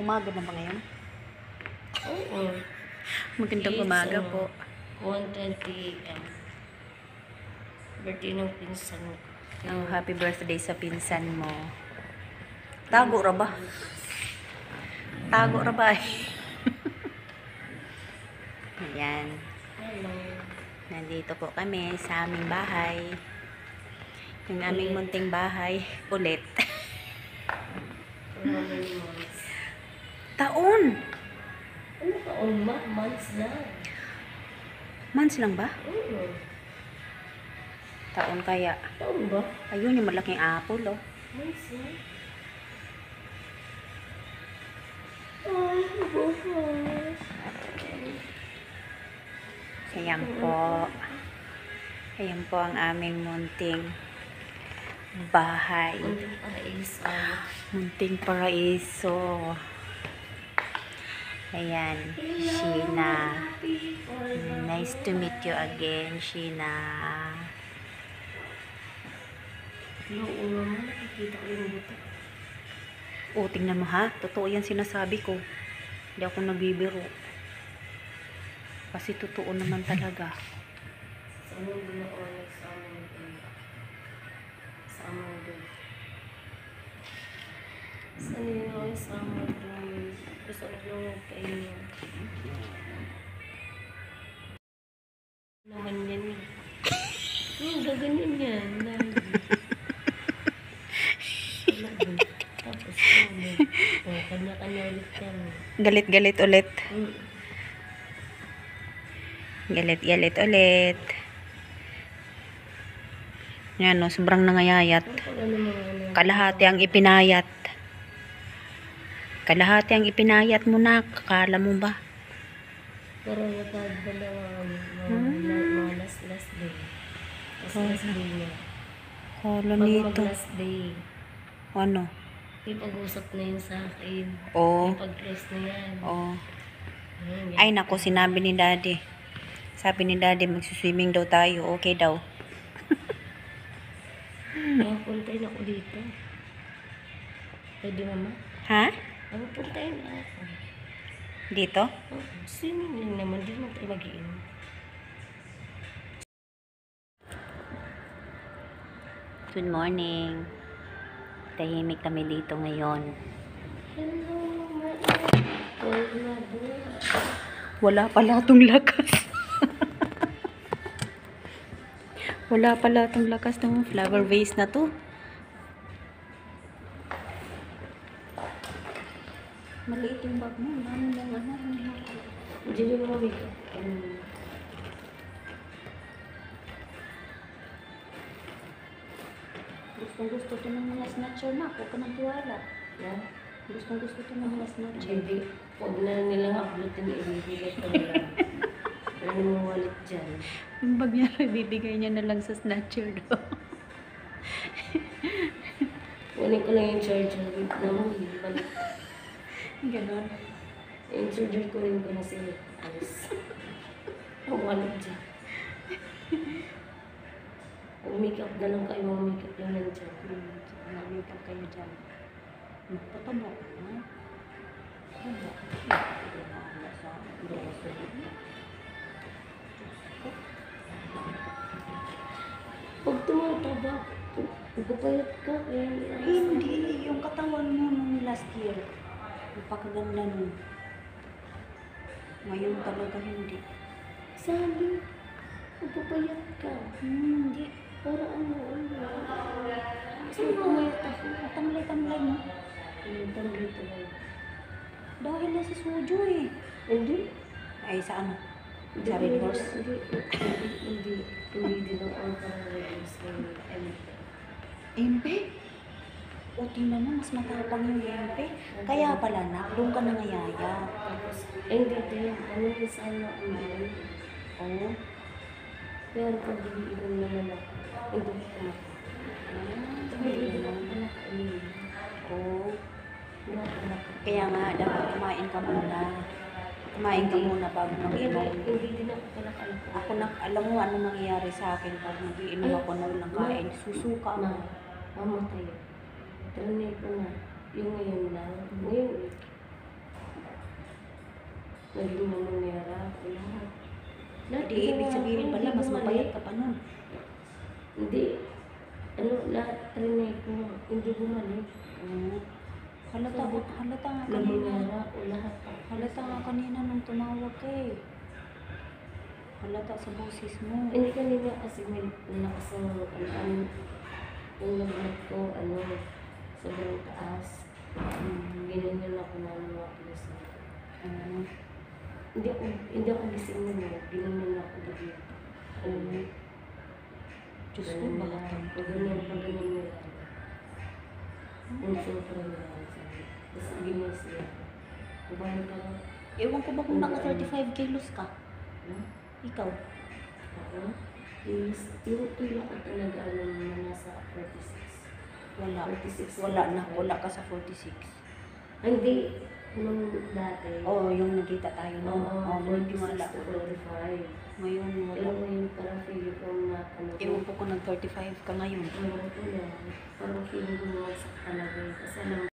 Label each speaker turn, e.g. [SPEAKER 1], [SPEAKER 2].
[SPEAKER 1] Umaga na ba ngayon?
[SPEAKER 2] Oo.
[SPEAKER 1] Magandang umaga po.
[SPEAKER 2] 1:20 AM. Birthday ng pinsan ko.
[SPEAKER 1] Happy birthday sa pinsan mo. Tago ra ba? Tago ra ba? Ayan.
[SPEAKER 2] Hello.
[SPEAKER 1] Nandito po kami sa aming bahay. Yung aming munting bahay. Ulit. Taon!
[SPEAKER 2] Ano taon ba? Months lang.
[SPEAKER 1] Months lang ba?
[SPEAKER 2] Oo.
[SPEAKER 1] Taon kaya.
[SPEAKER 2] Taon ba?
[SPEAKER 1] Ayun yung malaking apple, oh.
[SPEAKER 2] Months lang. Ay, buhay.
[SPEAKER 1] Ayan po. Ayan po ang aming munting bahay.
[SPEAKER 2] Munting paraiso.
[SPEAKER 1] Munting paraiso. Ayan, Sheena. Nice to meet you again, Sheena.
[SPEAKER 2] Oo naman, nakikita ko yung buto.
[SPEAKER 1] O, tingnan mo ha. Totoo yan sinasabi ko. Hindi ako nagbibiro. Kasi totoo naman talaga.
[SPEAKER 2] Sa among bunoon, sa among doon. Sa among sa among doon. Gusto ko lang kayo. Naman yan eh. Gaganyan yan. Tapos kanya-kanya ulit yan.
[SPEAKER 1] Galit-galit ulit. Galit-galit ulit. Yan o, sobrang nangayayat. Kalahati ang ipinayat. Kalahati ang ipinayat mo na. Kakala mo ba?
[SPEAKER 2] Pero natad ba mga last day. Last day niya.
[SPEAKER 1] Kala
[SPEAKER 2] Bago
[SPEAKER 1] nito.
[SPEAKER 2] mag-last day.
[SPEAKER 1] Ano?
[SPEAKER 2] Yung pag-usap na yun sa akin.
[SPEAKER 1] Oo.
[SPEAKER 2] Yung pag-dress na yan.
[SPEAKER 1] Oo.
[SPEAKER 2] Ayun,
[SPEAKER 1] Ay nako, sinabi ni daddy. Sabi ni daddy, magsuswimming daw tayo. Okay daw.
[SPEAKER 2] puntayin ako dito. Pwede mama?
[SPEAKER 1] Ha?
[SPEAKER 2] Puntayin ako.
[SPEAKER 1] Dito?
[SPEAKER 2] Swimming lang naman. Di naman tayo mag-iinom.
[SPEAKER 1] Good morning. Tahimik kami dito ngayon.
[SPEAKER 2] Hello,
[SPEAKER 1] Wala pala itong lakas. Wala pala itong lakas ng flower vase na to. Maliit yung bag mo. Ano lang ano.
[SPEAKER 2] Hindi mo mawig.
[SPEAKER 1] Gustong-gusto ito ng mga snatcher na. Huwag ka nang tiwala.
[SPEAKER 2] Yeah.
[SPEAKER 1] Gustong-gusto ito ng mga snatcher.
[SPEAKER 2] Hindi. Huwag na nilang uploadin na ibibigay ko nila. Ano mo wallet dyan?
[SPEAKER 1] Yung bag niya, bibigay niya na lang sa snatcher daw.
[SPEAKER 2] Kunin ko lang yung charger. Wait na mo. Balik.
[SPEAKER 1] Ganon.
[SPEAKER 2] Yung charger ko rin ko na sila. Alis. Ang wallet dyan. Mag-makeup na lang kayo. Mag-makeup lang nandiyan.
[SPEAKER 1] Mag-makeup kayo dyan. Magpataba. Ha? Pataba. Sa grocery.
[SPEAKER 2] Pag tumataba, pagpapayat ka.
[SPEAKER 1] Hindi. Yung katawan mo nung last year. Napakaganda nun. Ngayon talaga hindi.
[SPEAKER 2] Sabi, pagpapayat ka.
[SPEAKER 1] Hindi.
[SPEAKER 2] Para ano. Saan pumayat ako?
[SPEAKER 1] Tamlay-tamlay mo.
[SPEAKER 2] Tamlay talaga.
[SPEAKER 1] Dahil na sa sujo eh.
[SPEAKER 2] Hindi.
[SPEAKER 1] Ay, sa ano? Sa Red Horse.
[SPEAKER 2] Hindi din ang parang Red Horse.
[SPEAKER 1] Empe? O, tingnan mo, mas matapang yung empe. Kaya pala na, doon ka nangayaya.
[SPEAKER 2] Tapos, hindi din. Ano yung sana umayon?
[SPEAKER 1] Oo.
[SPEAKER 2] Pero pag hindi naman ako, hindi ko kumakain. Hindi ko kumakain.
[SPEAKER 1] Oo. Kaya nga, dapat kumain ka muna. Kumain ka muna bago mag-inom.
[SPEAKER 2] Hindi din ako kalakain.
[SPEAKER 1] Ako na, alam mo ano nangyayari sa akin pag mag-iinom ako na walang kain. Susuka mo.
[SPEAKER 2] Mamatay. Trinay ko na. Yung ngayon lang. Ngayon, naging mamunera, lahat. Lahat
[SPEAKER 1] Di ibig
[SPEAKER 2] ginawa
[SPEAKER 1] sabihin
[SPEAKER 2] ko,
[SPEAKER 1] pala,
[SPEAKER 2] hindi
[SPEAKER 1] mas
[SPEAKER 2] bumalik.
[SPEAKER 1] mapayat ka pa nun.
[SPEAKER 2] Hindi, lahat trinay ko, hindi bumalik.
[SPEAKER 1] Halata nga kanina.
[SPEAKER 2] Namunera ko lahat.
[SPEAKER 1] Halata nga kanina nung tumawag ka eh. Halata sa boses mo.
[SPEAKER 2] Hindi kanina kasi may lakas ng yung lagnat ko, sobrang taas. Ginanyan ako na ng mga pulis. Hindi ako gising mo, ginanyan ako bigla.
[SPEAKER 1] Diyos ko, bakit
[SPEAKER 2] Pag ganyan mo lang. Yung sobrang lakas. Tapos ginising ako. Kumain ka lang.
[SPEAKER 1] Ewan ko ba kung naka 35 kilos ka? Ikaw?
[SPEAKER 2] Ako? Yung tulak ko talaga nasa 46.
[SPEAKER 1] Wala.
[SPEAKER 2] 46.
[SPEAKER 1] Wala ka sa 46.
[SPEAKER 2] Hindi, nung dati.
[SPEAKER 1] Oo, yung nakita tayo noon.
[SPEAKER 2] Oo,
[SPEAKER 1] Hindi
[SPEAKER 2] 46
[SPEAKER 1] wala.
[SPEAKER 2] to 45.
[SPEAKER 1] Ngayon, wala.
[SPEAKER 2] Pero ngayon parang feeling ko na
[SPEAKER 1] Ewan ko kung nag 35 ka ngayon.
[SPEAKER 2] Ewan ko na. Parang feeling ko bumagsak talaga. Kasi alam